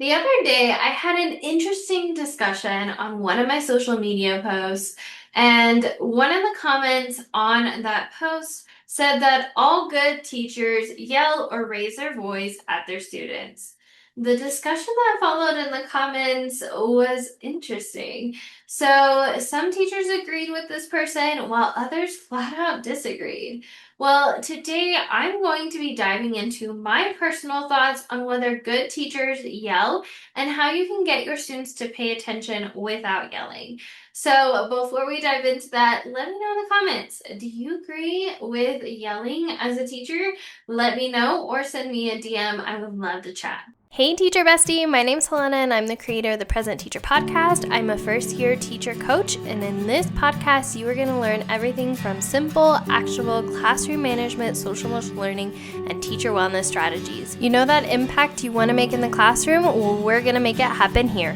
The other day, I had an interesting discussion on one of my social media posts, and one of the comments on that post said that all good teachers yell or raise their voice at their students. The discussion that followed in the comments was interesting. So, some teachers agreed with this person, while others flat out disagreed. Well, today I'm going to be diving into my personal thoughts on whether good teachers yell and how you can get your students to pay attention without yelling. So, before we dive into that, let me know in the comments. Do you agree with yelling as a teacher? Let me know or send me a DM. I would love to chat. Hey, teacher bestie. My name's Helena, and I'm the creator of the Present Teacher podcast. I'm a first year teacher coach, and in this podcast, you are going to learn everything from simple, actionable classroom management, social emotional learning, and teacher wellness strategies. You know that impact you want to make in the classroom? Well, we're going to make it happen here.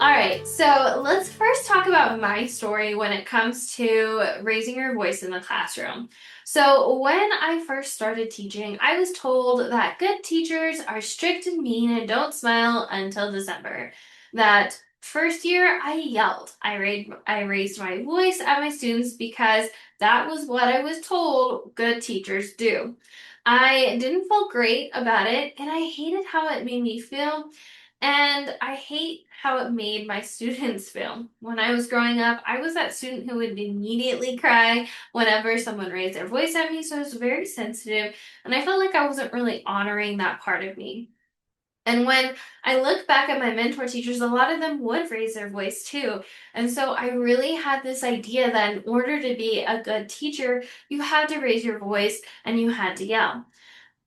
All right, so let's first talk about my story when it comes to raising your voice in the classroom. So, when I first started teaching, I was told that good teachers are strict and mean and don't smile until December. That first year, I yelled. I raised my voice at my students because that was what I was told good teachers do. I didn't feel great about it, and I hated how it made me feel. And I hate how it made my students feel. When I was growing up, I was that student who would immediately cry whenever someone raised their voice at me, so I was very sensitive, and I felt like I wasn't really honoring that part of me. And when I look back at my mentor teachers, a lot of them would raise their voice too. And so I really had this idea that in order to be a good teacher, you had to raise your voice and you had to yell.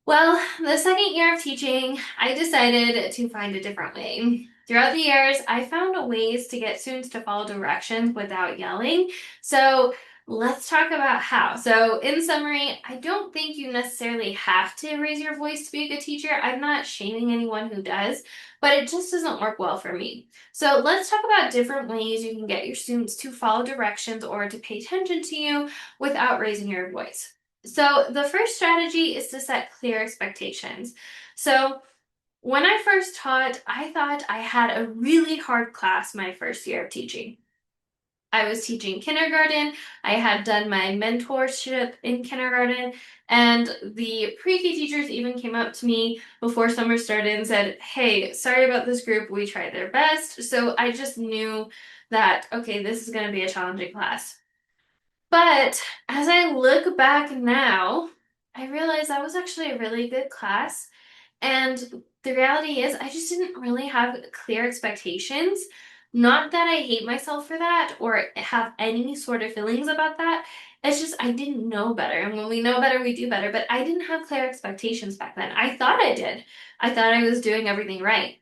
Well, the second year of teaching, I decided to find a different way. Throughout the years, I found ways to get students to follow directions without yelling. So let's talk about how. So, in summary, I don't think you necessarily have to raise your voice to be a good teacher. I'm not shaming anyone who does, but it just doesn't work well for me. So, let's talk about different ways you can get your students to follow directions or to pay attention to you without raising your voice. So, the first strategy is to set clear expectations. So, when I first taught, I thought I had a really hard class my first year of teaching. I was teaching kindergarten. I had done my mentorship in kindergarten, and the pre-K teachers even came up to me before summer started and said, "Hey, sorry about this group. We tried their best." So I just knew that, okay, this is going to be a challenging class. But as I look back now, I realize that was actually a really good class. And the reality is, I just didn't really have clear expectations. Not that I hate myself for that or have any sort of feelings about that. It's just I didn't know better. And when we know better, we do better. But I didn't have clear expectations back then. I thought I did. I thought I was doing everything right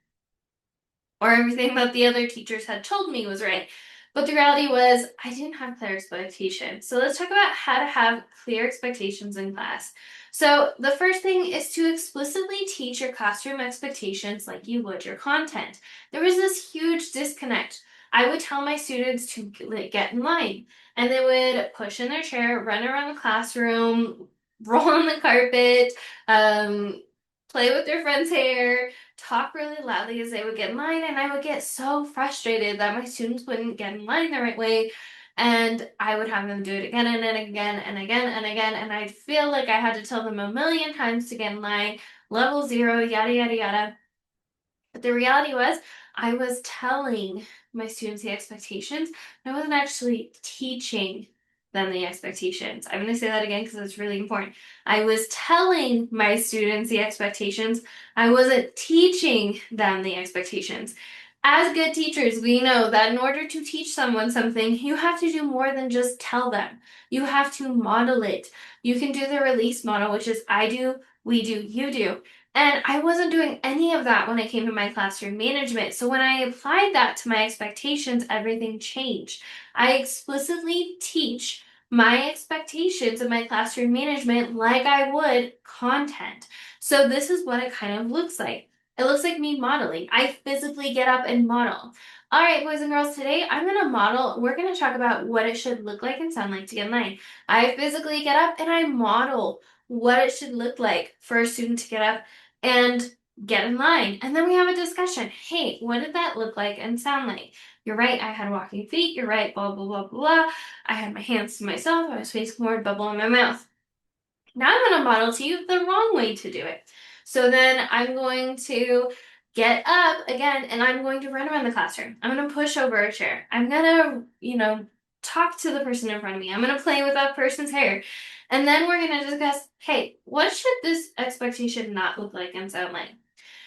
or everything that the other teachers had told me was right. But the reality was, I didn't have clear expectations. So let's talk about how to have clear expectations in class. So the first thing is to explicitly teach your classroom expectations like you would your content. There was this huge disconnect. I would tell my students to get in line, and they would push in their chair, run around the classroom, roll on the carpet, um, play with their friend's hair, talk really loudly as they would get in line, and I would get so frustrated that my students wouldn't get in line the right way, and I would have them do it again and then again and again and again, and I'd feel like I had to tell them a million times to get in line, level zero, yada yada yada. But the reality was, I was telling my students the expectations, and I wasn't actually teaching them the expectations. I'm going to say that again because it's really important. I was telling my students the expectations, I wasn't teaching them the expectations. As good teachers, we know that in order to teach someone something, you have to do more than just tell them. You have to model it. You can do the release model, which is I do, we do, you do. And I wasn't doing any of that when it came to my classroom management. So when I applied that to my expectations, everything changed. I explicitly teach my expectations of my classroom management like I would content. So this is what it kind of looks like. It looks like me modeling. I physically get up and model. All right, boys and girls, today I'm going to model. We're going to talk about what it should look like and sound like to get in line. I physically get up and I model what it should look like for a student to get up and get in line. And then we have a discussion. Hey, what did that look like and sound like? You're right, I had walking feet. You're right, blah, blah, blah, blah. I had my hands to myself. I was facing forward, bubble in my mouth. Now I'm going to model to you the wrong way to do it. So then I'm going to get up again and I'm going to run around the classroom. I'm going to push over a chair. I'm going to, talk to the person in front of me. I'm going to play with that person's hair. And then we're going to discuss, hey, what should this expectation not look like and sound like?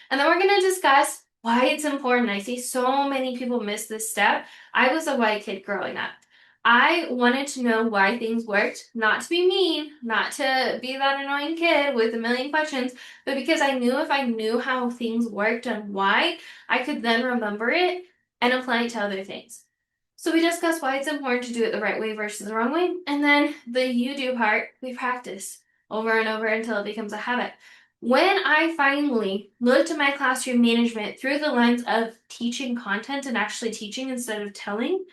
And then we're going to discuss why it's important. I see so many people miss this step. I was a white kid growing up. I wanted to know why things worked, not to be mean, not to be that annoying kid with a million questions, but because I knew if I knew how things worked and why, I could then remember it and apply it to other things. So we discussed why it's important to do it the right way versus the wrong way. And then the you do part, we practice over and over until it becomes a habit. When I finally looked at my classroom management through the lens of teaching content and actually teaching instead of telling,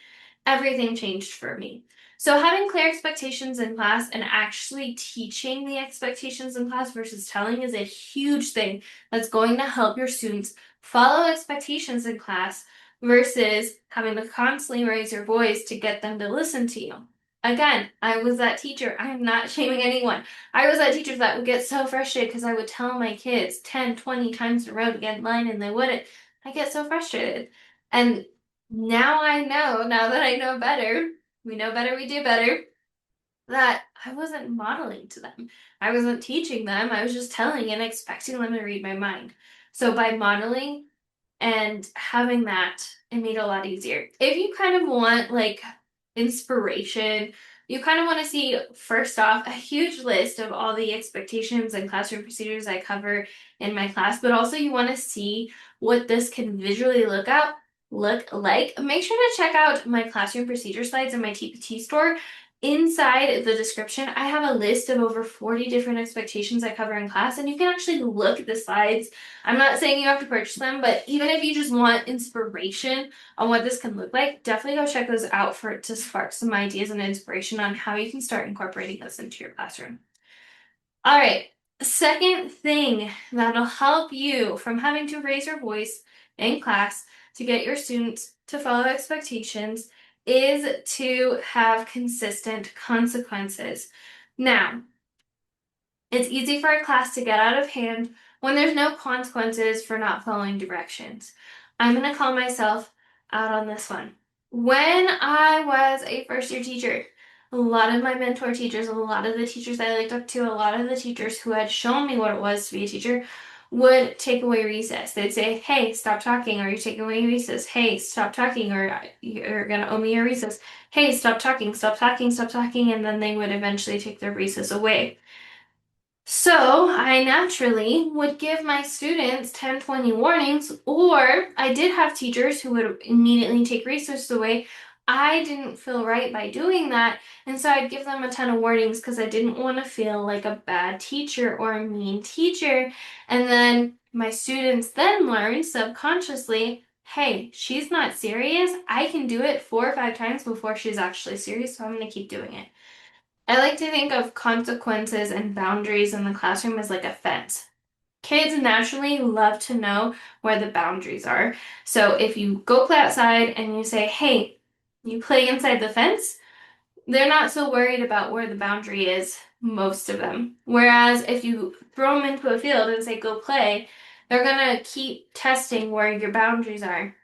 everything changed for me. So having clear expectations in class and actually teaching the expectations in class versus telling is a huge thing that's going to help your students follow expectations in class versus having to constantly raise your voice to get them to listen to you. Again, I was that teacher. I am not shaming anyone. I was that teacher that would get so frustrated because I would tell my kids 10, 20 times in a row to get in line and they wouldn't. I get so frustrated. And now that I know better, we know better, we do better, that I wasn't modeling to them. I wasn't teaching them. I was just telling and expecting them to read my mind. So by modeling and having that, it made it a lot easier. If you kind of want like inspiration, you kind of want to see first off a huge list of all the expectations and classroom procedures I cover in my class, but also you want to see what this can visually look like. Make sure to check out my classroom procedure slides in my TPT store. Inside the description, I have a list of over 40 different expectations I cover in class, and you can actually look at the slides. I'm not saying you have to purchase them, but even if you just want inspiration on what this can look like, definitely go check those out for to spark some ideas and inspiration on how you can start incorporating this into your classroom. All right, second thing that'll help you from having to raise your voice in class to get your students to follow expectations is to have consistent consequences. Now, it's easy for a class to get out of hand when there's no consequences for not following directions. I'm going to call myself out on this one. When I was a first year teacher, a lot of my mentor teachers, a lot of the teachers I looked up to, a lot of the teachers who had shown me what it was to be a teacher would take away recess. They'd say, hey, stop talking, or you're taking away recess. Hey, stop talking, or you're going to owe me your recess. Hey, stop talking, stop talking, stop talking. And then they would eventually take their recess away. So I naturally would give my students 10, 20 warnings, or I did have teachers who would immediately take resources away. I didn't feel right by doing that, and so I'd give them a ton of warnings because I didn't want to feel like a bad teacher or a mean teacher. And then my students then learn subconsciously, hey, she's not serious. I can do it 4 or 5 times before she's actually serious, so I'm going to keep doing it. I like to think of consequences and boundaries in the classroom as like a fence. Kids naturally love to know where the boundaries are. So if you go play outside and you say, hey, you play inside the fence, they're not so worried about where the boundary is, most of them. Whereas if you throw them into a field and say, go play, they're going to keep testing where your boundaries are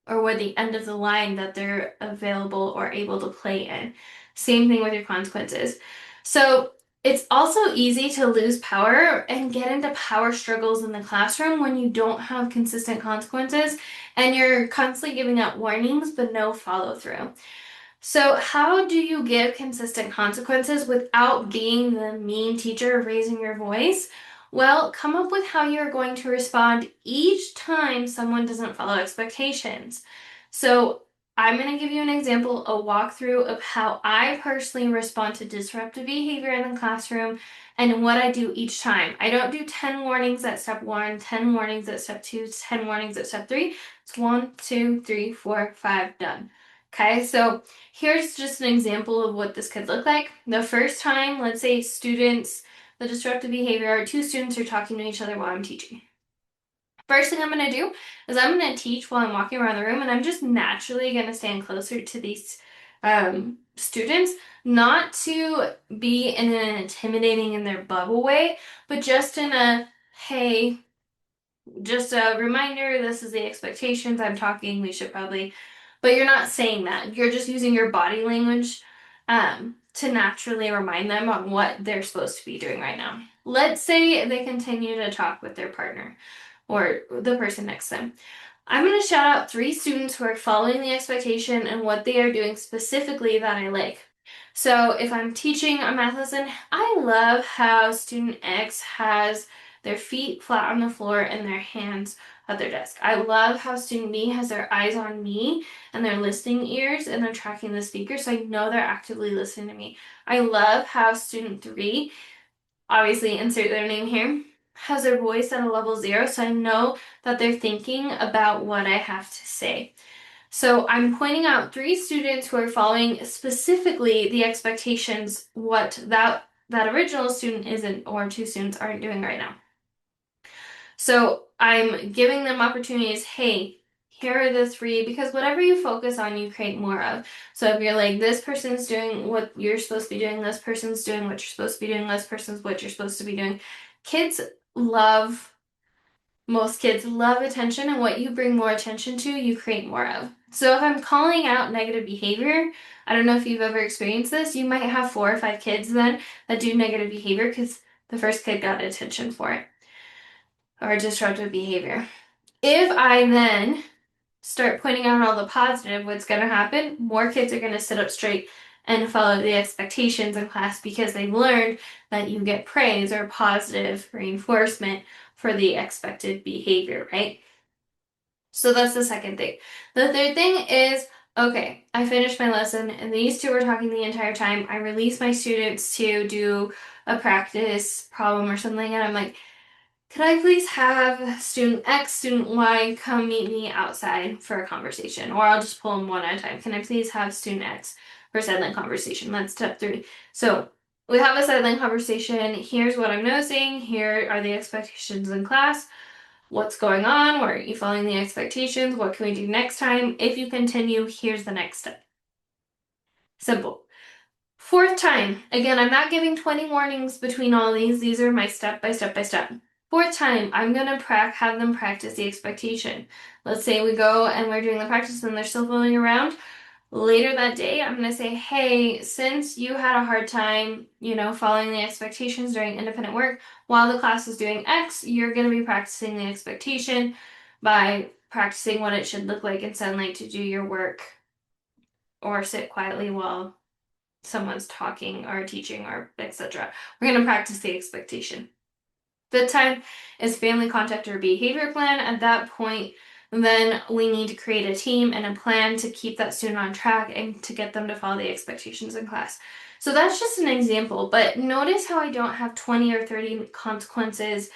or where the end of the line that they're available or able to play in. Same thing with your consequences. So it's also easy to lose power and get into power struggles in the classroom when you don't have consistent consequences and you're constantly giving out warnings but no follow through. So, how do you give consistent consequences without being the mean teacher raising your voice? Well, come up with how you're going to respond each time someone doesn't follow expectations. So, I'm going to give you an example, a walkthrough of how I personally respond to disruptive behavior in the classroom and what I do each time. I don't do 10 warnings at step one, 10 warnings at step two, 10 warnings at step three. It's one, two, three, four, five, done. Okay, so here's just an example of what this could look like. The first time, let's say students the disruptive behavior are two students are talking to each other while I'm teaching. First thing I'm going to do is I'm going to teach while I'm walking around the room, and I'm just naturally going to stand closer to these students, not to be in an intimidating in their bubble way, but just in a, hey, just a reminder, this is the expectations. I'm talking, we should probably, but you're not saying that. You're just using your body language to naturally remind them on what they're supposed to be doing right now. Let's say they continue to talk with their partner or the person next to them. I'm going to shout out three students who are following the expectation and what they are doing specifically that I like. So if I'm teaching a math lesson, I love how student X has their feet flat on the floor and their hands at their desk. I love how student B has their eyes on me and their listening ears and they're tracking the speaker, so I know they're actively listening to me. I love how student 3, obviously insert their name here, has their voice at a level 0, so I know that they're thinking about what I have to say. So I'm pointing out three students who are following specifically the expectations, what that original student isn't, or two students aren't doing right now. So I'm giving them opportunities. Hey, here are the three, because whatever you focus on, you create more of. So if you're like, this person's doing what you're supposed to be doing, this person's doing what you're supposed to be doing, this person's what you're supposed to be doing. Kids love Most kids love attention, and what you bring more attention to, you create more of. So if I'm calling out negative behavior, I don't know if you've ever experienced this, you might have 4 or 5 kids then that do negative behavior because the first kid got attention for it, or disruptive behavior. If I then start pointing out all the positive, what's going to happen? More kids are going to sit up straight and follow the expectations in class because they've learned that you get praise or positive reinforcement for the expected behavior, right? So that's the second thing. The third thing is, okay, I finished my lesson and these two were talking the entire time. I release my students to do a practice problem or something, and I'm like, could I please have student X, student Y come meet me outside for a conversation? Or I'll just pull them one at a time. Can I please have student X for a sideline conversation? That's step 3. So we have a sideline conversation. Here's what I'm noticing. Here are the expectations in class. What's going on? Why aren't you following the expectations? What can we do next time? If you continue, here's the next step. Simple. Fourth time, again, I'm not giving 20 warnings between all these. These are my step by step by step. Fourth time, I'm gonna have them practice the expectation. Let's say we go and we're doing the practice and they're still fooling around. Later that day, I'm gonna say, hey, since you had a hard time, following the expectations during independent work, while the class is doing X, you're gonna be practicing the expectation by practicing what it should look like in sunlight to do your work or sit quietly while someone's talking or teaching or etc. We're going to practice the expectation. Fifth time is family contact or behavior plan. At that point, then we need to create a team and a plan to keep that student on track and to get them to follow the expectations in class. So that's just an example, but notice how I don't have 20 or 30 consequences,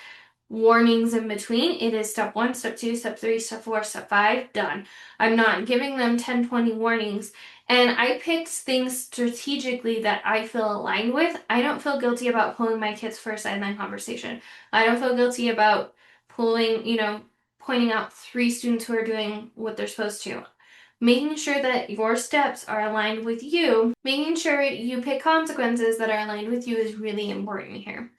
warnings in between. It is step 1, step 2, step 3, step 4, step 5, done. I'm not giving them 10, 20 warnings. And I picked things strategically that I feel aligned with. I don't feel guilty about pulling my kids for a sideline conversation. I don't feel guilty about pointing out 3 students who are doing what they're supposed to. Making sure that your steps are aligned with you, making sure you pick consequences that are aligned with you is really important here.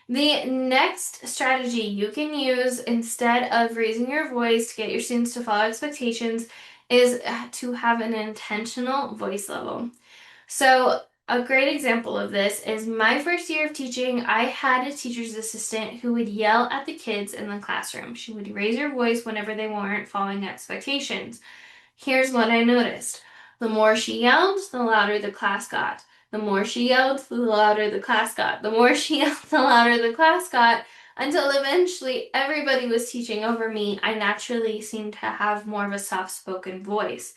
The next strategy you can use instead of raising your voice to get your students to follow expectations is to have an intentional voice level. So, a great example of this is my first year of teaching. I had a teacher's assistant who would yell at the kids in the classroom. She would raise her voice whenever they weren't following expectations. Here's what I noticed. The more she yelled, the louder the class got. The more she yelled, the louder the class got. The more she yelled, the louder the class got, until eventually everybody was teaching over me. I naturally seemed to have more of a soft-spoken voice.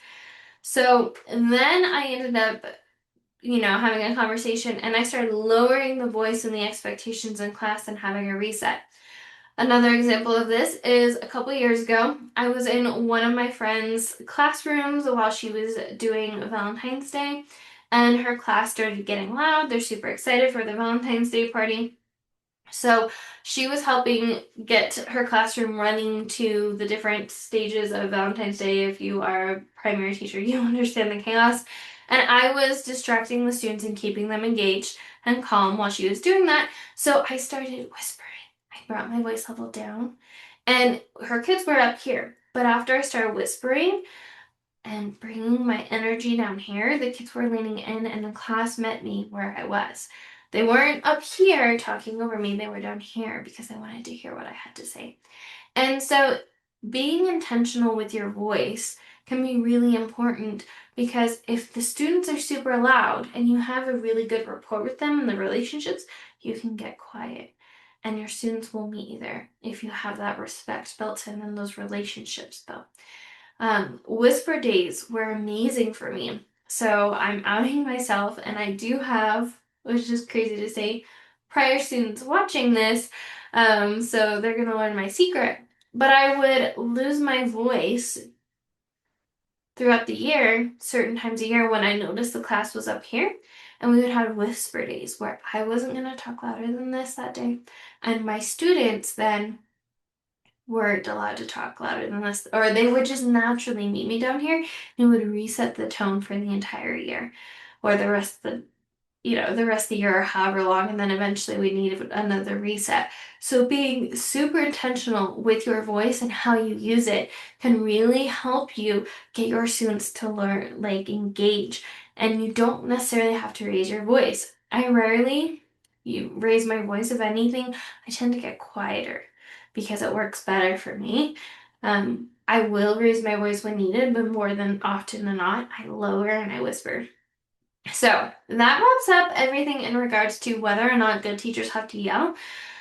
So then I ended up, having a conversation, and I started lowering the voice and the expectations in class and having a reset. Another example of this is a couple years ago, I was in one of my friend's classrooms while she was doing Valentine's Day, and her class started getting loud. They're super excited for the Valentine's Day party. So she was helping get her classroom running to the different stages of Valentine's Day. If you are a primary teacher, you understand the chaos. And I was distracting the students and keeping them engaged and calm while she was doing that. So I started whispering. I brought my voice level down, and her kids were up here. But after I started whispering, and bringing my energy down here, the kids were leaning in and the class met me where I was. They weren't up here talking over me, they were down here because they wanted to hear what I had to say. And so being intentional with your voice can be really important because if the students are super loud and you have a really good rapport with them in the relationships, you can get quiet. And your students will meet you there if you have that respect built in those relationships built. Whisper days were amazing for me. So I'm outing myself, and I do have, which is crazy to say, prior students watching this, so they're gonna learn my secret. But I would lose my voice throughout the year, certain times a year when I noticed the class was up here, and we would have whisper days where I wasn't gonna talk louder than this that day, and my students then weren't allowed to talk louder than this, or they would just naturally meet me down here and would reset the tone for the entire year or the rest of the rest of the year or however long, and then eventually we need another reset. So being super intentional with your voice and how you use it can really help you get your students to learn, like engage, and you don't necessarily have to raise your voice. I rarely you raise my voice. If anything, I tend to get quieter because it works better for me. I will raise my voice when needed, but more than often than not, I lower and I whisper. So that wraps up everything in regards to whether or not good teachers have to yell.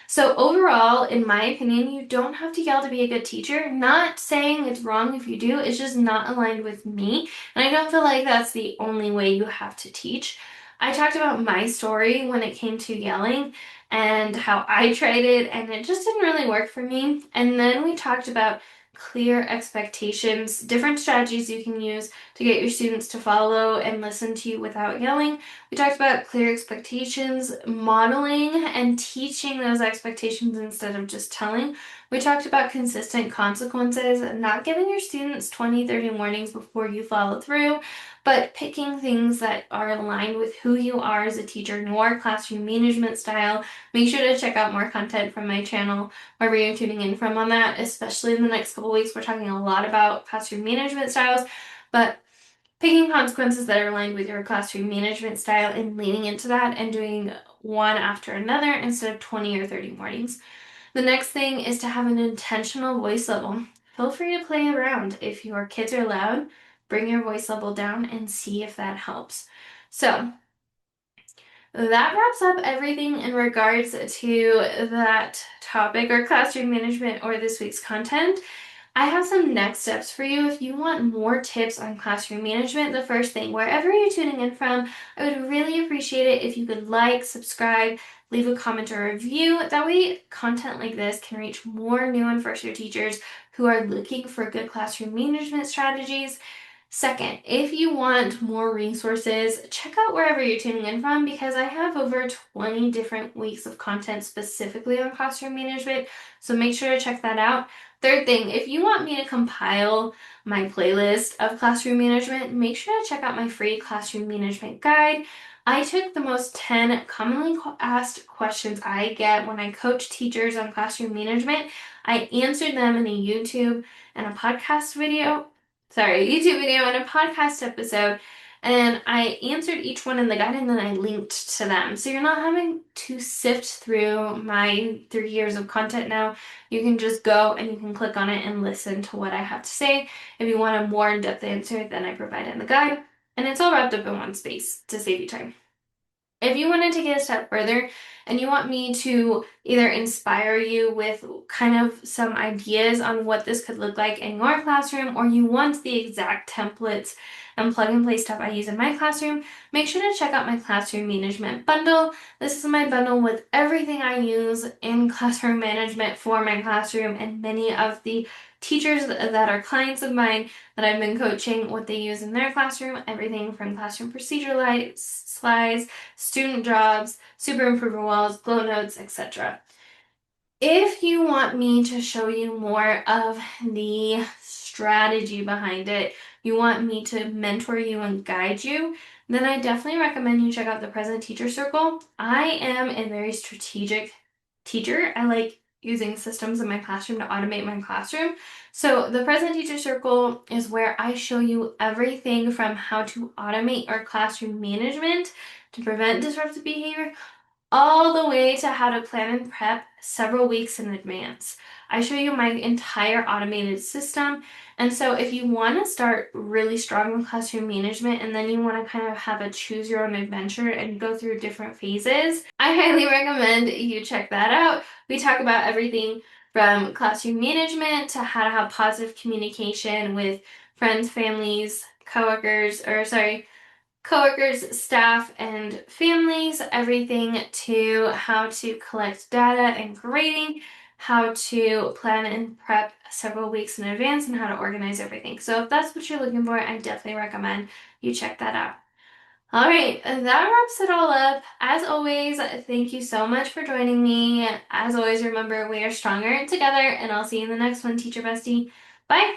So overall, in my opinion, you don't have to yell to be a good teacher. Not saying it's wrong if you do, it's just not aligned with me. And I don't feel like that's the only way you have to teach. I talked about my story when it came to yelling and how I tried it and it just didn't really work for me. And then we talked about clear expectations, different strategies you can use to get your students to follow and listen to you without yelling. We talked about clear expectations, modeling, and teaching those expectations instead of just telling. We talked about consistent consequences, not giving your students 20, 30 warnings before you follow through, but picking things that are aligned with who you are as a teacher, your classroom management style. Make sure to check out more content from my channel wherever you're tuning in from on that, especially in the next couple weeks. We're talking a lot about classroom management styles, but picking consequences that are aligned with your classroom management style and leaning into that and doing one after another instead of 20 or 30 mornings. The next thing is to have an intentional voice level. Feel free to play around. If your kids are loud, bring your voice level down and see if that helps. So, that wraps up everything in regards to that topic or classroom management or this week's content. I have some next steps for you if you want more tips on classroom management. The first thing, wherever you're tuning in from, I would really appreciate it if you could like, subscribe, leave a comment or review. That way, content like this can reach more new and first year teachers who are looking for good classroom management strategies. Second, if you want more resources, check out wherever you're tuning in from because I have over 20 different weeks of content specifically on classroom management, so make sure to check that out. Third thing, if you want me to compile my playlist of classroom management, make sure to check out my free classroom management guide. I took the most 10 commonly asked questions I get when I coach teachers on classroom management. I answered them in a YouTube and a podcast video YouTube video and a podcast episode. And I answered each one in the guide and then I linked to them. So you're not having to sift through my 3 years of content now. You can just go and you can click on it and listen to what I have to say. If you want a more in-depth answer, then I provide it in the guide. And it's all wrapped up in one space to save you time. If you want to take it a step further and you want me to either inspire you with kind of some ideas on what this could look like in your classroom, or you want the exact templates and plug and play stuff I use in my classroom, make sure to check out my classroom management bundle. This is my bundle with everything I use in classroom management for my classroom and many of the teachers that are clients of mine that I've been coaching, what they use in their classroom, everything from classroom procedure slides, student jobs, super improver walls, glow notes, etc. If you want me to show you more of the strategy behind it, you want me to mentor you and guide you, then I definitely recommend you check out the Present Teacher Circle. I am a very strategic teacher. I like using systems in my classroom to automate my classroom. So the Present Teacher Circle is where I show you everything from how to automate our classroom management to prevent disruptive behavior all the way to how to plan and prep several weeks in advance. I show you my entire automated system. And so if you want to start really strong in classroom management and then you want to kind of have a choose your own adventure and go through different phases, I highly recommend you check that out. We talk about everything from classroom management to how to have positive communication with friends, families, coworkers, staff, and families, everything to how to collect data and grading, how to plan and prep several weeks in advance, and how to organize everything. So if that's what you're looking for, I definitely recommend you check that out. All right, that wraps it all up. As always, thank you so much for joining me. As always, remember we are stronger together, and I'll see you in the next one, Teacher Bestie. Bye.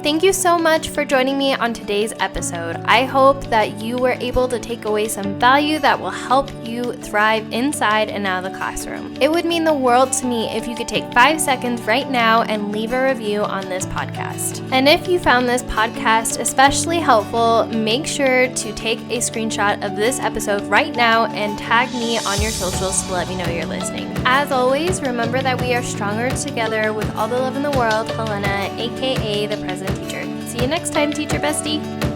Thank you so much for joining me on today's episode. I hope that you were able to take away some value that will help you thrive inside and out of the classroom. It would mean the world to me if you could take 5 seconds right now and leave a review on this podcast. And if you found this podcast especially helpful, make sure to take a screenshot of this episode right now and tag me on your socials to let me know you're listening. As always, remember that we are stronger together with all the love in the world. Helena, aka the President Teacher. See you next time, Teacher Bestie.